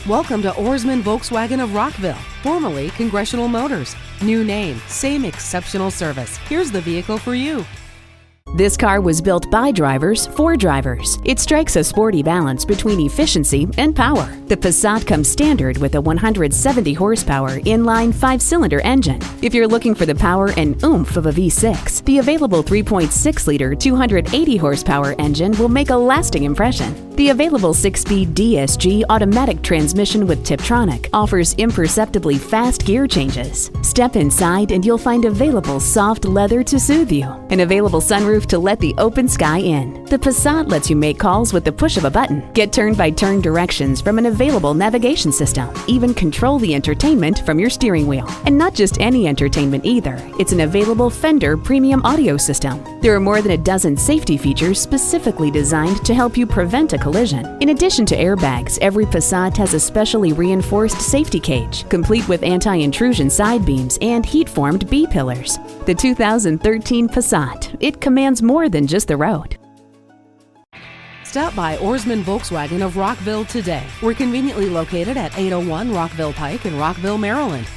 Welcome to Oarsman Volkswagen of Rockville, formerly Congressional Motors. New name, same exceptional service. Here's the vehicle for you. This car was built by drivers for drivers. It strikes a sporty balance between efficiency and power. The Passat comes standard with a 170 horsepower inline 5-cylinder engine. If you're looking for the power and oomph of a V6, the available 3.6-liter 280 horsepower engine will make a lasting impression. The available 6-speed DSG automatic transmission with Tiptronic offers imperceptibly fast gear changes. Step inside and you'll find available soft leather to soothe you. An available sunroof to let the open sky in. The Passat lets you make calls with the push of a button. Get turn-by-turn directions from an available navigation system. Even control the entertainment from your steering wheel. And not just any entertainment either. It's an available Fender premium audio system. There are more than a dozen safety features specifically designed to help you prevent a collision. In addition to airbags, every Passat has a specially reinforced safety cage, complete with anti-intrusion side beams and heat-formed B-pillars. The 2013 Passat. It commands more than just the road. Stop by Oarsman Volkswagen of Rockville today. We're conveniently located at 801 Rockville Pike in Rockville, Maryland.